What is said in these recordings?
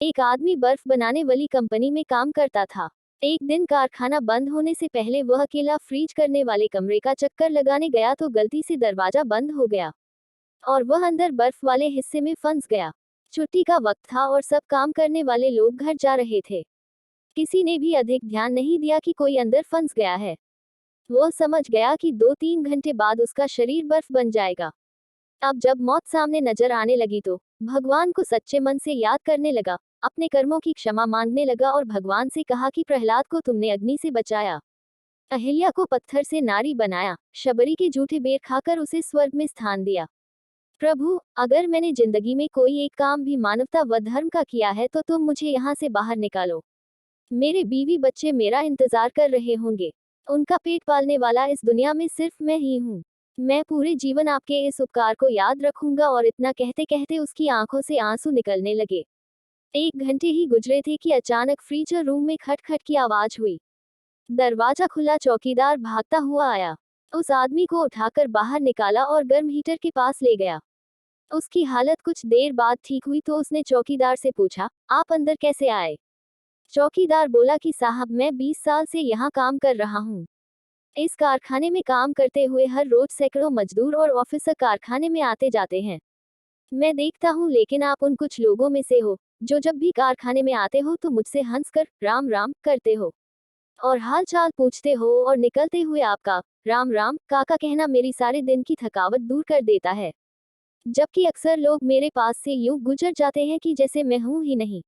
एक आदमी बर्फ बनाने वाली कंपनी में काम करता था। एक दिन कारखाना बंद होने से पहले वह अकेला फ्रीज करने वाले कमरे का चक्कर लगाने गया तो गलती से दरवाजा बंद हो गया और वह अंदर बर्फ वाले हिस्से में फंस गया। छुट्टी का वक्त था और सब काम करने वाले लोग घर जा रहे थे। किसी ने भी अधिक ध्यान नहीं दिया कि कोई अंदर फंस गया है। वह समझ गया कि 2-3 घंटे बाद उसका शरीर बर्फ बन जाएगा। अब जब मौत सामने नजर आने लगी तो भगवान को सच्चे मन से याद करने लगा, अपने कर्मों की क्षमा मांगने लगा और भगवान से कहा कि प्रहलाद को तुमने अग्नि से बचाया, अहिल्या को पत्थर से नारी बनाया, शबरी के जूठे बेर खाकर उसे स्वर्ग में स्थान दिया। प्रभु, अगर मैंने जिंदगी में कोई एक काम भी मानवता व धर्म का किया है तो तुम मुझे यहाँ से बाहर निकालो। मेरे बीवी बच्चे मेरा इंतजार कर रहे होंगे। उनका पेट पालने वाला इस दुनिया में सिर्फ मैं ही हूँ। मैं पूरे जीवन आपके इस उपकार को याद रखूंगा। और इतना कहते कहते उसकी आंखों से आंसू निकलने लगे। 1 घंटे ही गुजरे थे कि अचानक फ्रीजर रूम में खटखट की आवाज हुई। दरवाजा खुला, चौकीदार भागता हुआ आया। उस आदमी को उठाकर बाहर निकाला और गर्म हीटर के पास ले गया। उसकी हालत कुछ देर बाद ठीक हुई तो उसने चौकीदार से पूछा, आप अंदर कैसे आए? चौकीदार बोला कि साहब, मैं 20 साल से यहाँ काम कर रहा हूँ। इस कारखाने में काम करते हुए हर रोज सैकड़ों मजदूर और ऑफिसर कारखाने में आते जाते हैं। मैं देखता हूँ, लेकिन आप उन कुछ लोगों में से हो जो जब भी कारखाने में आते हो तो मुझसे हंसकर राम राम करते हो और हाल चाल पूछते हो और निकलते हुए आपका राम राम काका कहना मेरी सारे दिन की थकावट दूर कर देता है। जबकि अक्सर लोग मेरे पास से यूं गुजर जाते हैं कि जैसे मैं हूं ही नहीं।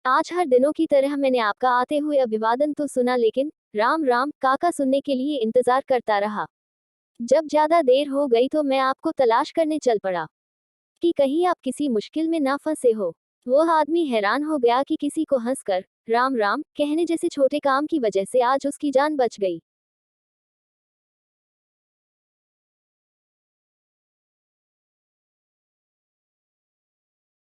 आज हर दिनों की तरह मैंने आपका आते हुए अभिवादन तो सुना, लेकिन राम राम काका सुनने के लिए इंतजार करता रहा। जब ज्यादा देर हो गई तो मैं आपको तलाश करने चल पड़ा कि कहीं आप किसी मुश्किल में ना फंसे हो। वह आदमी हैरान हो गया कि किसी को हंसकर राम राम कहने जैसे छोटे काम की वजह से आज उसकी जान बच गई।